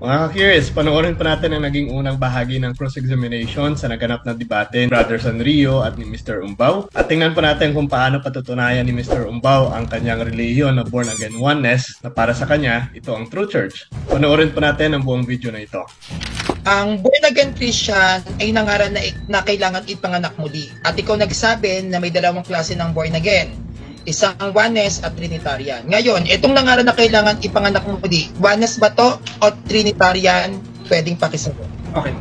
Mga ka-curious, panoorin pa natin ang naging unang bahagi ng cross-examination sa naganap na debate ni Brother Sanrio at ni Mr. Umbao. At tingnan pa natin kung paano patutunayan ni Mr. Umbao ang kanyang relihiyon na born-again oneness na para sa kanya, ito ang true church. Panoorin pa natin ang buong video na ito. Ang born-again Christian ay nangaral na kailangan ipanganak muli. At ikaw nagsabi na may dalawang klase ng born-again. Isang oneness at Trinitarian. Ngayon, itong nangaral na kailangan ipanganak muli, oneness ba to o Trinitarian? Pwedeng pakisagot. Okay.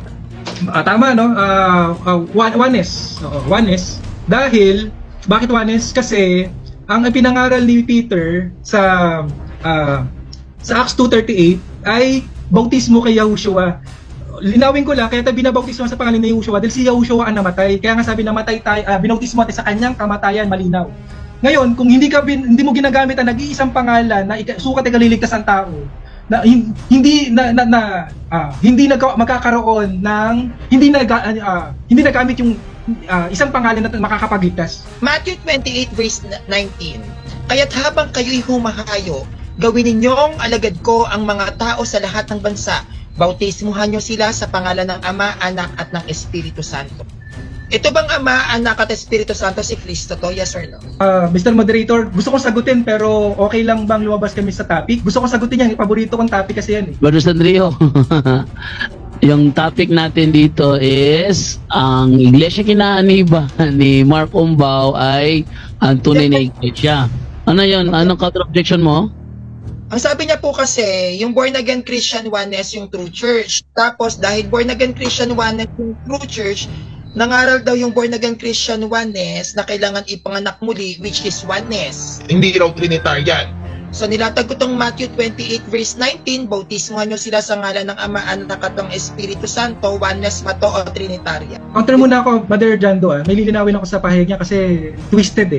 Tama, no? Oneness. Oneness. Dahil, bakit oneness? Kasi, ang pinangaral ni Peter sa Acts 2:38 ay bautismo kay Yahushua. Linawin ko lang, kaya tayo binabautismo sa pangalan ni Yahushua dahil si Yahushua ang namatay. Kaya nga sabi namatay tayo, binautismo natin sa kanyang kamatayan, malinaw. Ngayon, kung hindi mo ginagamit ang nag-iisang pangalan na sukat ay kaliligtas ang tao, na hindi magkakaroon ng hindi nagamit yung isang pangalan na makakapagligtas. Matthew 28 verse 19. Kaya't habang kayo'y humahayo, gawin ninyong alagad ko ang mga tao sa lahat ng bansa. Bautismuhan nyo sila sa pangalan ng Ama, Anak at ng Espiritu Santo. Ito bang Ama, Anak at Espiritu Santo si Kristo to? Yes or no? Mr. Moderator, gusto kong sagutin pero okay lang bang lumabas kami sa topic? Gusto kong sagutin yan, paborito kong topic kasi yan eh. Brother Sandrio, yung topic natin dito is ang Iglesia Kinaaniba ni Mark Umbao ay ang tunay na iglesia. Ano yun? Anong counter-objection mo? Ang sabi niya po kasi, yung born-again Christian oneness yung true church. Tapos dahil born-again Christian oneness yung true church, nangaral daw yung born-again Christian oneness na kailangan ipanganak muli, which is oneness. Hindi raw Trinitarian. So nilatag ko tong Matthew 28 verse 19, bautismuhan nyo sila sa ngalan ng Ama, Anak at ng Espiritu Santo, oneness ba to o Trinitarian? Counter muna ako, Brother Jando, may lilinawin ako sa pahayag niya kasi twisted.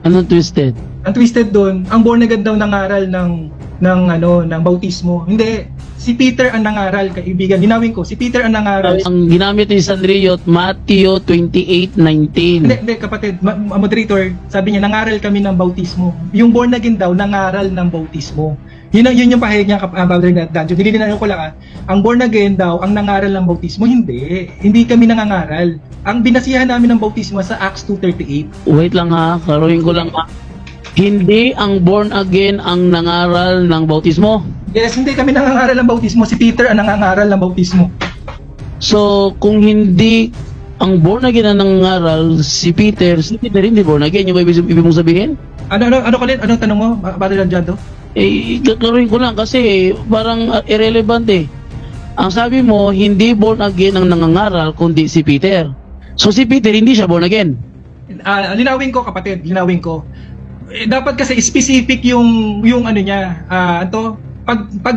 Anong twisted? Ang twisted doon, ang born again daw nangaral ng bautismo. Hindi, si Peter ang nangaral, kaibigan. Linawin ko, si Peter ang nangaral. Ang ginamit ni Sandrio, Matthew 28:19. Hindi, kapatid, moderator, sabi niya, nangaral kami ng bautismo. Yung born again daw, nangaral ng bautismo. Yun yung pahayag niya, Brother Danjo. Nililinaw ko lang, ang born again daw, ang nangaral ng bautismo. Hindi kami nangangaral. Ang binasihan namin ng bautismo sa Acts 2:38. Wait lang ha, klaruhin ko lang ha. Hindi ang born again ang nangaral ng bautismo? Yes, hindi kami nangangaral ng bautismo. Si Peter ang nangangaral ng bautismo. So, kung hindi ang born again ang nangangaral, si Peter hindi born again. Yung ibig mong sabihin? Anong tanong mo, Brother Jando? Klaruhin ko lang kasi parang irrelevant eh. Ang sabi mo, hindi born again ang nangangaral, kundi si Peter. So, si Peter hindi siya born again? Linawin ko, kapatid, linawin ko. Dapat kasi specific yung ano niya,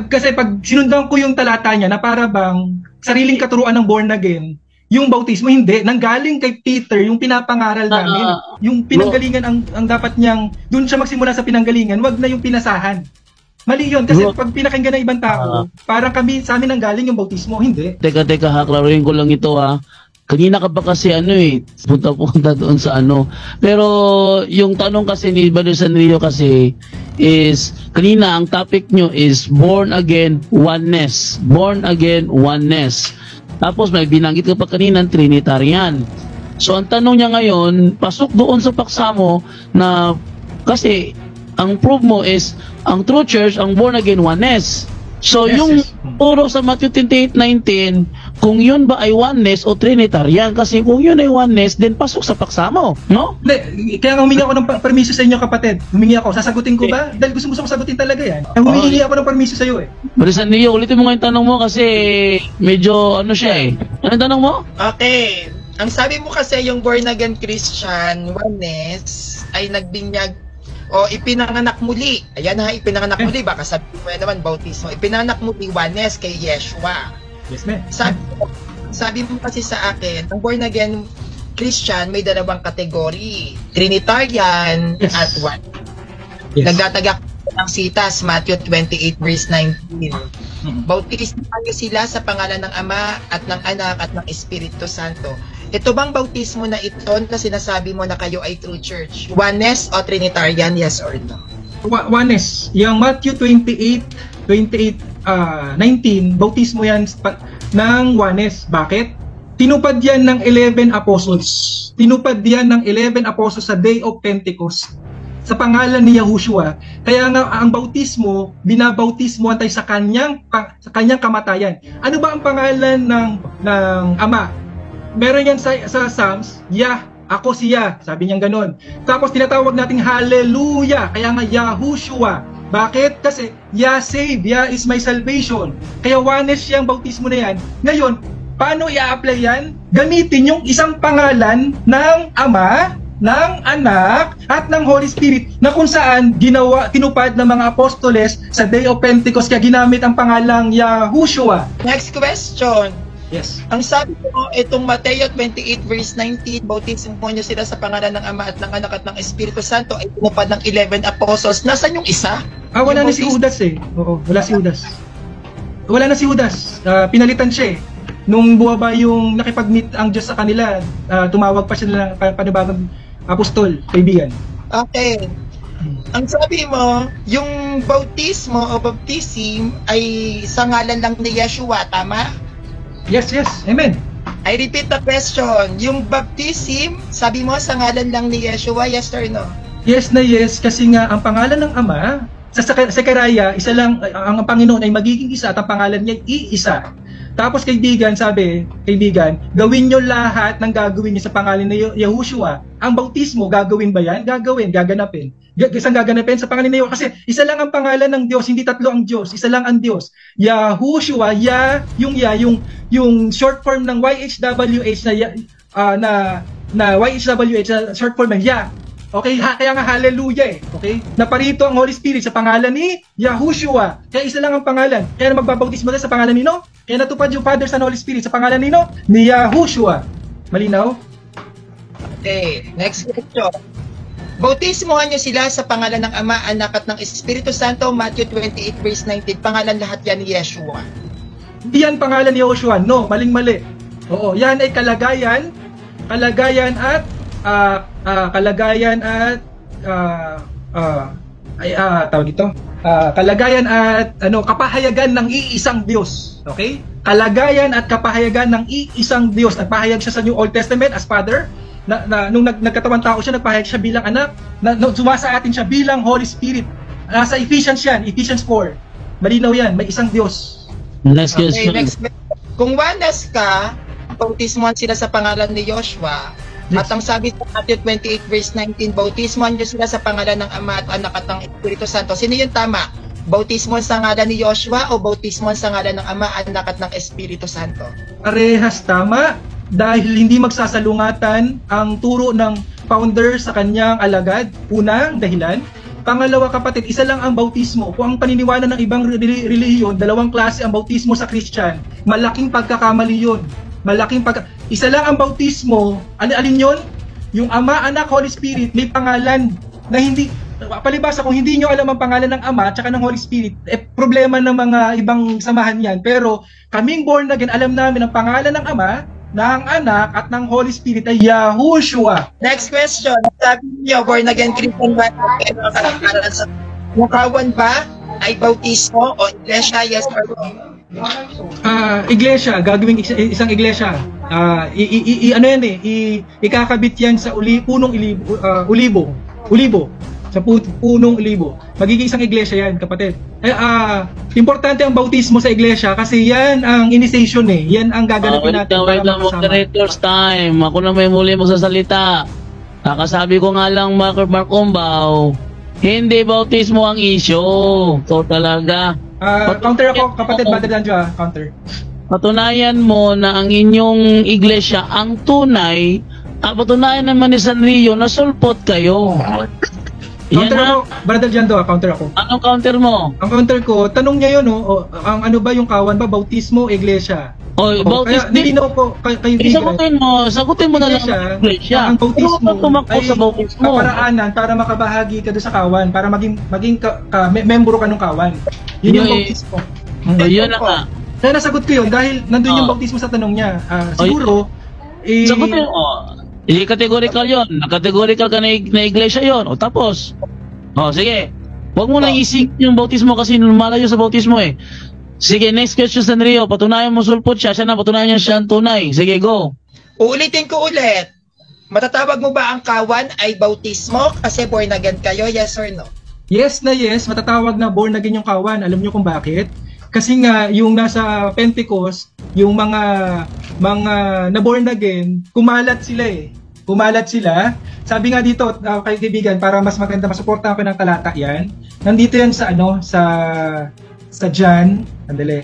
kasi pag sinundan ko yung talata niya na para bang sariling katuruan ng born again, yung bautismo hindi, nanggaling kay Peter yung pinapangaral namin. Yung pinanggalingan ang dapat niyang doon siya magsimula sa pinanggalingan, wag na yung pinasahan. Mali yun kasi pag pinakinggan ng ibang tao, parang sa amin nanggaling yung bautismo, hindi. Teka ha, klaruhin ko lang ito ha. Kanina ka ba kasi punta doon sa Pero yung tanong kasi ni Brother Sanrio kasi is, kanina ang topic nyo is born again oneness. Born again oneness. Tapos may binanggit ka pa kanina Trinitarian. So ang tanong niya ngayon, pasok doon sa paksa mo na kasi ang proof mo is ang true church, ang born again oneness. So yung turo sa Matthew 28:19, kung yun ba ay oneness o Trinitarian? Kasi kung yun ay oneness, then pasok sa paksa mo, no? Hindi, kaya humingi ako ng permiso sa inyo, kapatid. Humingi ako, sasagutin ko ba? Dahil gusto ko sagutin talaga yan. Humingi ako ng permiso sa iyo eh. Barisan niyo, ulitin mo nga yung tanong mo kasi medyo siya eh. Anong tanong mo? Okay. Ang sabi mo kasi yung born again Christian oneness ay nagbinyag o ipinanganak muli. Ayan ha, ipinanganak muli. Baka sabihin mo naman, bautismo. Ipinanganak muli oneness kay Yeshua. Yes, ma'am. Sabi mo kasi sa akin, ang born again Christian may dalawang kategory. Trinitarian at one. Yes. Nagtatagak ng sitas, Matthew 28 verse 19. Bautismuhan niyo sila sa pangalan ng Ama at ng Anak at ng Espiritu Santo. Ito bang bautismo na ito na sinasabi mo na kayo ay true church? Oneness o Trinitarian, yes or no? Oneness. Yung Matthew 28 19, bautismo yan ng Juanes. Bakit? Tinupad yan ng 11 apostles. Tinupad yan ng 11 apostles sa Day of Pentecost sa pangalan ni Yahushua. Kaya nga ang bautismo, binabautismoan tayo sa kanyang kamatayan. Ano ba ang pangalan ng Ama? Meron yan sa Psalms, Yah, ako si Yah, sabi niya gano'n. Tapos tinatawag nating Hallelujah, kaya nga Yahushua. Bakit? Kasi Yah save, Yah is my salvation. Kaya Juanes siyang bautismo na yan. Ngayon, paano i-apply yan? Gamitin yung isang pangalan ng Ama, ng Anak, at ng Holy Spirit na kung saan tinupad ng mga apostoles sa Day of Pentecost kaya ginamit ang pangalang Yahushua. Next question. Yes. Ang sabi ko, itong Mateo 28 verse 19, bautismo niyo sila sa pangalan ng Ama at ng Anak at ng Espiritu Santo ay tinupad ng 11 apostles. Nasaan yung isa? Wala na si Judas eh. Oo, wala si Judas. Wala na si Judas. Pinalitan siya eh. Nung buwaba yung nakipag-meet ang Diyos sa kanila, tumawag pa siya ng panibagong apostol, kaibigan. Okay. Ang sabi mo, yung bautismo o baptism ay sa ngalan lang ni Yeshua, tama? Yes, yes. Amen. I repeat the question. Yung baptism, sabi mo sa ngalan lang ni Yeshua, yes or no? Yes na yes, kasi nga ang pangalan ng Ama, sa Sekaraya, isa lang, ang Panginoon ay magiging isa at ang pangalan niya ay iisa. Tapos kaibigan, gawin nyo lahat ng gagawin nyo sa pangalan ni Yahushua. Ang bautismo, gagawin ba yan? Gagawin, gaganapin. Isang gaganapin sa pangalan ni Yahushua. Kasi isa lang ang pangalan ng Diyos, hindi tatlo ang Diyos. Isa lang ang Diyos. Yahushua, yung short form ng YHWH na YHWH, short form ng Yah. Okay, kaya nga hallelujah eh. Okay? Naparito ang Holy Spirit sa pangalan ni Yahushua. Kaya isa lang ang pangalan. Kaya magbabautismo tayo sa pangalan nino. Kaya natupad yung Father, Son, Holy Spirit sa pangalan nino ni Yahushua. Malinaw? Okay, next question. Bautismohan niyo sila sa pangalan ng Ama, Anak at ng Espiritu Santo, Matthew 28 verse 19. Pangalan lahat yan ni Yeshua. Hindi yan pangalan ni Yahushua. No, maling-mali. Oo, yan ay kalagayan at kalagayan at kapahayagan ng iisang Diyos. Okay? Kalagayan at kapahayagan ng iisang Diyos. Nagpahayag siya sa New Old Testament as Father. Nung nagkatawan tao siya, nagpahayag siya bilang anak. Sumasa atin siya bilang Holy Spirit. Nasa Ephesians yan, Ephesians 4. Malinaw yan, may isang Diyos. Next question. Okay, next. Kung Juanes ka, bautismohan sila sa pangalan ni Joshua. At ang sabi sa Matthew 28 verse 19, bautismohan niyo sila sa pangalan ng Ama at Anak at ng Espiritu Santo. Sino yung tama? Bautismohan sa ngalan ni Joshua o bautismohan sa ngalan ng Ama, Anak at ng Espiritu Santo? Parehas tama dahil hindi magsasalungatan ang turo ng founder sa kanyang alagad. Unang dahilan. Pangalawa kapatid, isa lang ang bautismo. Kung ang paniniwala ng ibang relihiyon, dalawang klase ang bautismo sa Christian, malaking pagkakamali yun. Isa lang ang bautismo. Alin yun? Yung Ama, Anak, Holy Spirit, may pangalan na hindi, palibasa kung hindi nyo alam ang pangalan ng Ama at saka ng Holy Spirit, problema ng mga ibang samahan yan. Pero kaming born again, alam namin ang pangalan ng Ama, ng Anak at ng Holy Spirit ay Yahushua. Next question. Sabi niyo, born again Christian ba? Mukawan ba ay bautismo o iglesia? Yes or no? Iglesia, gagawing isang iglesia. Ano yan eh, ikakabit yan sa punong ulibo. Sa punong ulibo. Magiging isang iglesia yan, kapatid. Importante ang bautismo sa iglesia kasi yan ang initiation eh. Yan ang gaganapin natin. Wait lang, moderator's time. Ako na may muli magsasalita. Kakasabi ko nga lang, Mark Umbaw, hindi bautismo ang issue. So talaga. Counter ako, kapatid, Brother Danjo, counter. Patunayan mo na ang inyong iglesia ang tunay, patunayan naman ni Sanrio na sulpot kayo. Counter ako, Brother Jando, counter ako. Anong counter mo? Ang counter ko, tanong niya yun, ang ano ba yung kawan ba? Bautismo, iglesia. Bautismo. Nilinaw ko, kaibigan. Sagutin mo na lang ang iglesia. Ang bautismo ay sa bautismo. Kaparaanan para makabahagi ka doon sa kawan, para maging membro ka ng kawan. Yun yung bautismo. Yun na nga. Kaya nasagot ko yun dahil nandun yung bautismo sa tanong niya. Siguro, sagutin mo. Categorical yun. Categorical ka na iglesia yun. O tapos. Sige. Huwag mo nang isik yung bautismo kasi malayo sa bautismo eh. Sige, next question, Sanrio. Patunayan mo sulpot siya. Siya na, patunayan niya siya ang tunay. Sige, go. Uulitin ko ulit. Matatawag mo ba ang kawan ay bautismo kasi born again kayo? Yes or no? Yes na yes, matatawag na born again yung kawan. Alam niyo kung bakit? Kasi nga, yung nasa Pentecost, yung mga na born again, kumalat sila eh. Kumalat sila. Sabi nga dito, kay kaibigan, para mas maganda, masuportahan ko ng talata yan. Nandito yan sa sa John. Andali.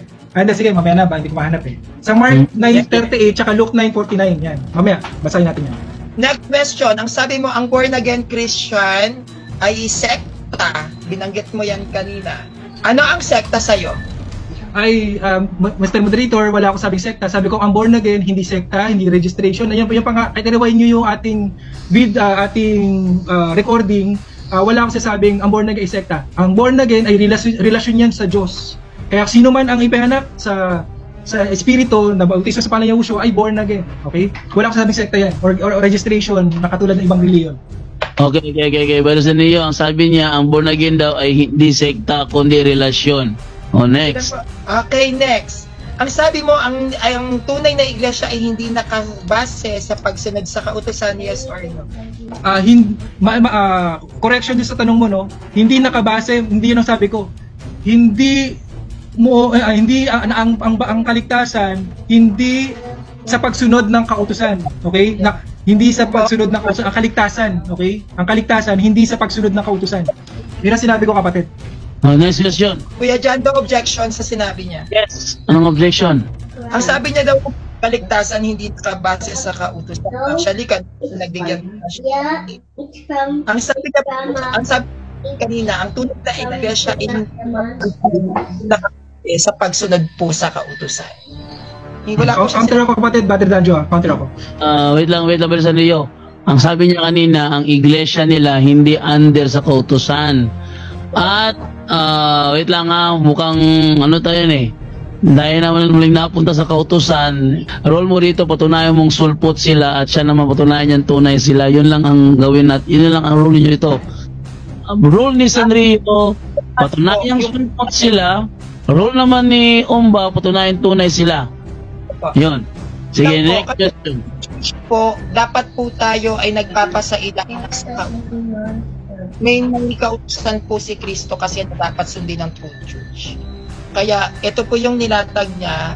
Sige, mamaya na ba? Hindi ko mahanap eh. Sa Mark 9:38 tsaka Luke 9:49 yan. Mamaya, basahin natin yan. Next question. Ang sabi mo, ang born again Christian ay sekta. Binanggit mo yan kanina. Ano ang sekta sa'yo? Ay, Mr. Moderator, wala akong sabing sekta. Sabi ko, ang born again, hindi sekta, hindi registration. Ayun, kahit i-rewind nyo yung ating recording, wala akong sasabing ang born again ay sekta. Ang born again ay relasyon yan sa Diyos. Kaya sino man ang ipahanap sa espiritu na bautismo sa pangalan ni Yahushua ay born again. Okay? Wala akong sabing sekta yan or registration na katulad ng ibang reliyon. Okay. Pero sa niyo, ang sabi niya, ang born again daw ay hindi sekta, kundi relasyon. Next. Okay, next. Ang sabi mo, ang tunay na iglesia ay hindi nakabase sa pagsunod sa kautusan, yes or no? Correction din sa tanong mo, no? Hindi nakabase, hindi yun ang sabi ko. Hindi ang kaligtasan hindi sa pagsunod ng kautusan, okay? Hindi sa pagsunod ng kautusan, ang kaligtasan, okay? Ang kaligtasan hindi sa pagsunod ng kautusan. Yun ang sinabi ko, kapatid. Next question. Kuya John, daw objection sa sinabi niya. Yes. Anong objection? Ang sabi niya daw, kaligtasan hindi nakabase sa kautusan. Actually, nagbigyan ang sabi kanina, ang tunay na iglesia ay hindi sa pagsunod po sa kautusan. Wala ko counter ako, kapatid, Brother Danjo, counter ako. Wait lang, San Leo. Ang sabi niya kanina, ang iglesia nila hindi under sa kautusan. At wait lang mukhang tayo eh. Dahil naman muling napunta sa kautusan, role mo rito, patunayan mong sulpot sila at siya naman patunayan niyang tunay sila. Yun lang ang gawin at yun lang ang role niyo dito. Role ni Sanrio, patunayan sulpot sila. Role naman ni Umba, patunayan tunay sila. Yun. Sige, next question. Dapat po tayo ay nagpapasaila sa kautusan. May kautusan po si Kristo kasi dapat sundin ng true church. Kaya ito po yung nilatag niya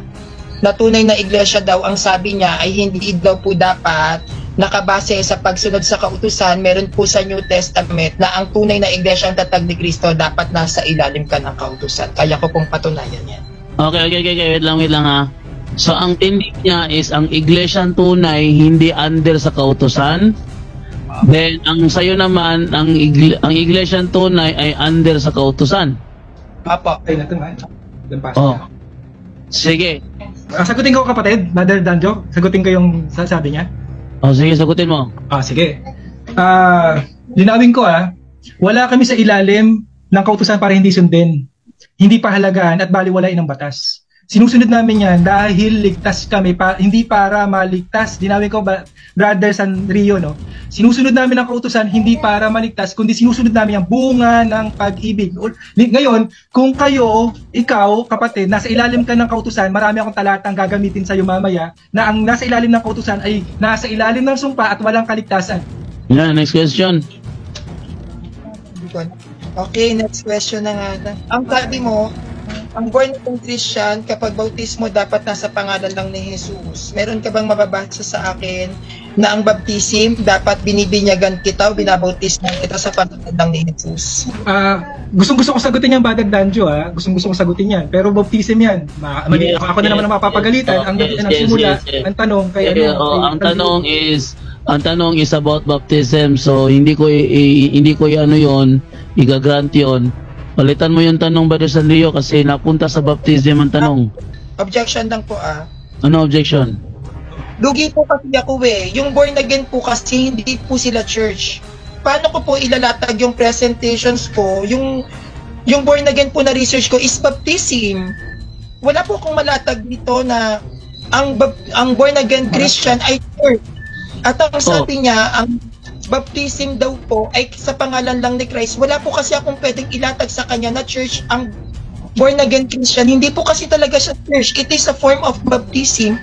na tunay na iglesia daw, ang sabi niya ay hindi daw po dapat nakabase sa pagsunod sa kautusan. Meron po sa New Testament na ang tunay na iglesia ang tatag ni Kristo dapat nasa ilalim ka ng kautusan. Kaya ko pong patunayan yan. Okay. Wait lang ha. So ang tindig niya is ang iglesia tunay hindi under sa kautusan. Then ang sayo naman ang iglesia tunay ay under sa kautusan. Apo. Ay, natin ba? Sige. Sagutin ko, kapatid, Brother Danjo. Sagutin ko yung sabi niya. Sige, sagutin mo. Sige. Linawin ko wala kami sa ilalim ng kautusan para hindi sundin, hindi pahalagaan at baliwalain ng batas. Sinusunod namin yan dahil ligtas kami, hindi para maligtas. Dinawin ko, Brother Sanrio, no? Sinusunod namin ang kautusan hindi para maligtas, kundi sinusunod namin ang bunga ng pag-ibig. Ngayon, kung ikaw, kapatid, nasa ilalim ka ng kautusan, marami akong talatang gagamitin sa iyo mamaya na ang nasa ilalim ng kautusan ay nasa ilalim ng sumpa at walang kaligtasan. Yeah, next question. Okay, next question na nga. Ang sabi mo, ang born again Christian, kapag bautismo dapat nasa pangalan lang ni Jesus. Meron ka bang mababasa sa akin na ang baptism dapat binibinyagan kita o binabautismo kita sa pangalan lang ni Jesus? Gusto ko sagutin yan, Brother Danjo, Gusto ko sagutin yan. Pero baptism yan. Ako na naman ang mapapagalitan. Ang simula, ang tanong kay ang tanong is about baptism. So hindi ko yon, igagrant yon. Palitan mo yung tanong, Brother Sanrio, kasi napunta sa baptism ang tanong. Objection lang po Ano objection? Lugi po kasi ako yung born again po kasi hindi po sila church. Paano ko po ilalatag yung presentations ko? Yung born again po na research ko is baptism. Wala po akong malatag dito na ang born again Christian ay church. At ang sabi niya, ang baptism daw po ay sa pangalan lang ni Christ. Wala po kasi akong pwedeng ilatag sa kanya na church ang born again Christian, hindi po kasi talaga siya church. It is a form of baptism.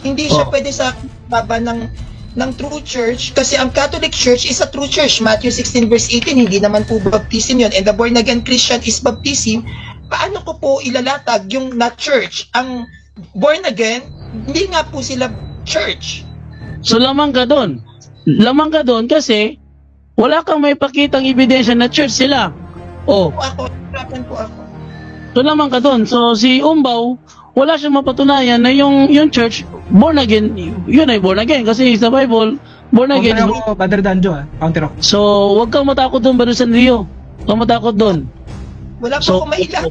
Hindi siya pwede sa baba ng true church kasi ang Catholic Church is a true church. Matthew 16 verse 18, hindi naman po baptism yun. And the born again Christian is baptism. Paano ko po ilalatag yung not church? Ang born again, hindi nga po sila church. So lamang ka doon. Lamang ka doon kasi wala kang may pakitang ebidensya na church sila. Oh. Hirapan po ako. So lamang ka doon. So si Umbaw, wala siyang mapatunayan na yung church born again, yun ay born again kasi sa Bible, born again. Counter ako, Brother Danjo counter ako. So wag kang matakot doon, Brother Sanrio. Huwag kang matakot doon. Wala po akong mailang.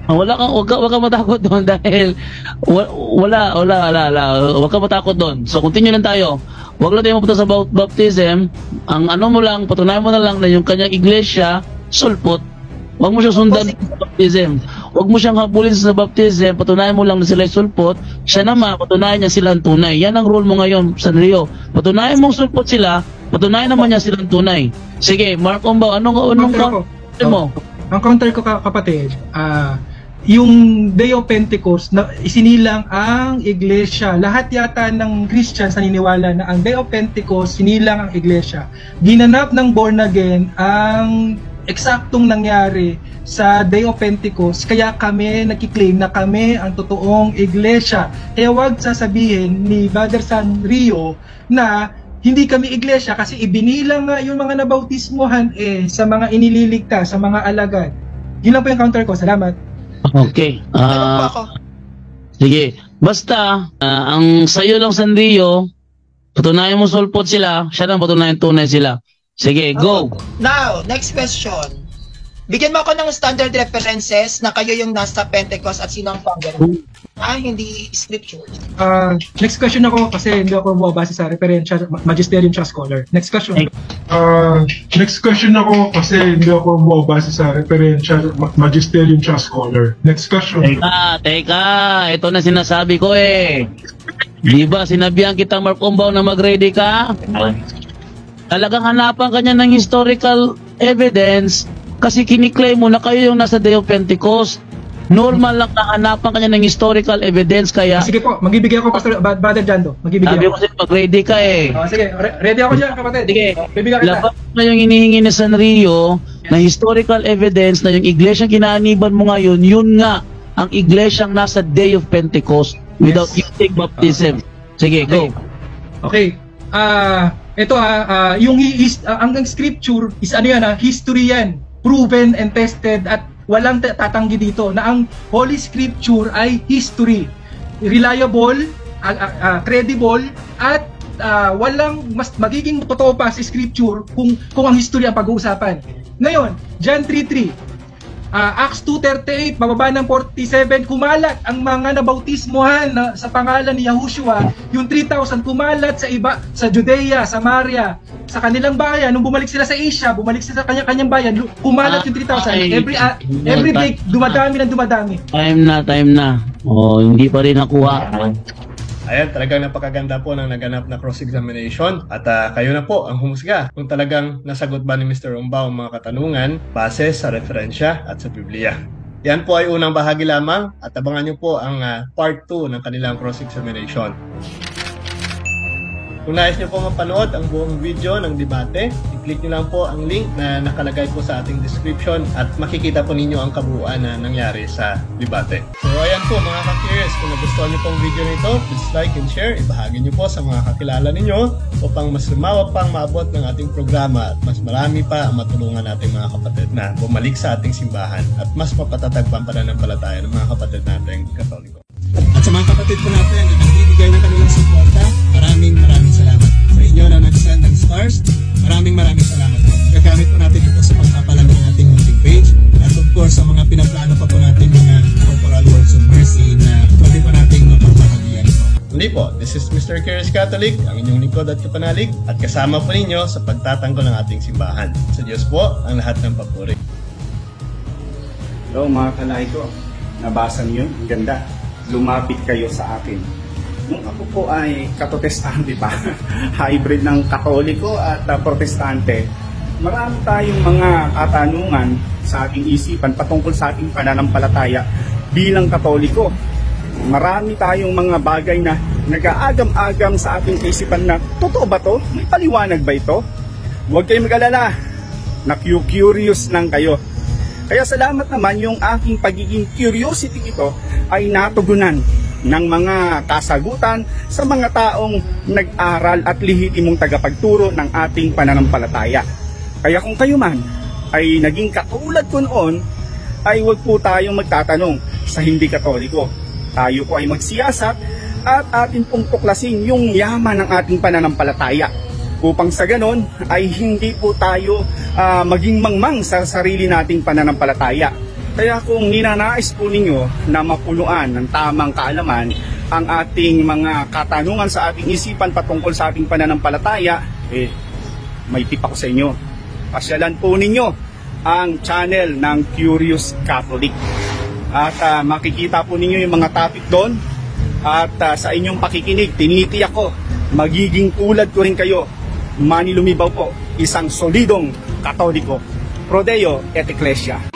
Wag kang matakot doon dahil wala. Wag kang matakot doon. So continue lang tayo. Wag lang tayo mapunta sa baptism. Ang ano mo lang, patunayan mo na lang na yung kanyang iglesia, sulpot. Wag mo siya sundan sa baptism. Wag mo siyang habulin sa baptism, patunayan mo lang na sila sulpot. Siya naman, patunayan niya silang tunay. Yan ang rule mo ngayon, Sanrio. Patunayan mong sulpot sila, patunayan naman niya silang tunay. Sige, Mark Umbaw, anong counter mo? Ang counter ko kapatid, yung Day of Pentecost na isinilang ang iglesia. Lahat yata ng Christians naniniwala na ang Day of Pentecost sinilang ang iglesia. Ginanap ng born again ang eksaktong nangyari sa Day of Pentecost, kaya kami nakiklaim na kami ang totoong iglesia. Kaya wag sasabihin ni Brother Sanrio na hindi kami iglesia kasi ibinilang nga yung mga nabautismuhan sa mga inililigtas, sa mga alagad. Yun lang po yung counter ko. Salamat. Okay. Sige. Basta, ang sayo lang Sanrio, patunayan mo sulpot sila, siya lang patunayan tunay sila. Sige, go! Now, next question. Bigyan mo ako ng standard references na kayo yung nasa Pentecost at sino ang founder. Hindi scripture. Next question ako kasi hindi ako bumabase sa referensya, magisterium siya scholar. Next question. Next question ako kasi hindi ako bumabase sa referensya, magisterium siya scholar. Next question. Teka, ito na sinasabi ko Di ba sinabihan kita Mark Umbaw na mag-ready ka? Talagang hanapan kanya ng historical evidence kasi kiniklaim mo na kayo yung nasa Day of Pentecost. Normal lang na hanapan kanya ng historical evidence kaya... Sige po, magbibigay ako Pastor Brother Jando. Magbibigay Sabi ko kasi mag-ready ka sige, ready ako dyan kapatid. Sige, bibigyan kita. labas na yung hinihingi ni Sanrio na historical evidence na yung iglesyang kinaaniban mo ngayon, yun nga ang iglesyang nasa Day of Pentecost without using baptism. Sige, go. Okay. Ito yung ang scripture is history yan, proven and tested at walang tatanggi dito na ang Holy Scripture ay history, reliable, credible at walang mas magiging totoo pa sa scripture kung ang history ang pag-uusapan. Ngayon, John 3:3, Acts 2:38, bababa ng 47, kumalat ang mga nabautismuhan sa pangalan ni Yahushua, yung 3,000 kumalat sa iba, sa Judea, Samaria, sa kanilang bayan. Nung bumalik sila sa Asia, bumalik sila sa kanyang bayan, kumalat yung 3,000. Every day, dumadami ng dumadami. Time na. Hindi pa rin nakuha. Ayan, talagang napakaganda po ng naganap na cross-examination at kayo na po ang humusga kung talagang nasagot ba ni Mr. Umbaw ang mga katanungan base sa referensya at sa Biblia. Yan po ay unang bahagi lamang at abangan nyo po ang part 2 ng kanilang cross-examination. Kung nais nyo po mapanood ang buong video ng debate, i-click nyo lang po ang link na nakalagay po sa ating description at makikita po ninyo ang kabuuan na nangyari sa debate. So ayan po mga ka-curious, kung nagustuhan nyo pong video nito, please like and share, ibahagi nyo po sa mga kakilala ninyo upang mas lumawa pang maabot ng ating programa at mas marami pa ang matulungan natin mga kapatid na bumalik sa ating simbahan at mas mapatatag pa ang pananampalataya ng mga kapatid nating Katoliko. At sa mga kapatid po natin na nagbibigay ng kanilang suporta, maraming salamat. Sa inyo na nag-send ng stars, maraming salamat po. Gagamit po natin ito sa pagpapalaki ng ating munting page at of course sa mga pinaplano pa po natin mga corporal works of mercy na pwede po natin mapagpapagayan po. Muli po, this is Mr. Curious Catholic, ang inyong lingkod at kapanalig at kasama po ninyo sa pagtatanggol ng ating simbahan. Sa Diyos po ang lahat ng papuri. Hello mga kalahi ko, nabasa niyo, ang ganda. Lumapit kayo sa akin. Nung ako po ay katotestante pa, hybrid ng Katoliko at protestante, marami tayong mga katanungan sa ating isipan patungkol sa ating pananampalataya bilang Katoliko. Marami tayong mga bagay na nag-aagam-agam sa ating isipan na, totoo ba to? May paliwanag ba ito? Huwag kayong mag-alala, na-curious lang kayo. Kaya salamat naman yung aking pagiging curiosity ito ay natugunan ng mga kasagutan sa mga taong nag-aral at lehitimong tagapagturo ng ating pananampalataya. Kaya kung kayo man ay naging katulad ko noon, ay huwag po tayong magtatanong sa hindi Katoliko. Tayo po ay magsiyasat at atin pong tuklasin yung yaman ng ating pananampalataya. Upang sa ganon ay hindi po tayo maging mangmang sa sarili nating pananampalataya. Kaya kung ninanais po ninyo na mapunuan ng tamang kaalaman ang ating mga katanungan sa ating isipan patungkol sa ating pananampalataya, may tip ako sa inyo. Pasyalan po ninyo ang channel ng Curious Catholic. At makikita po ninyo yung mga topic doon. At sa inyong pakikinig, tinitiyak ko, magiging tulad ko rin kayo. Manny Lumibaw po, isang solidong Katoliko. Pro Deo et Ecclesia.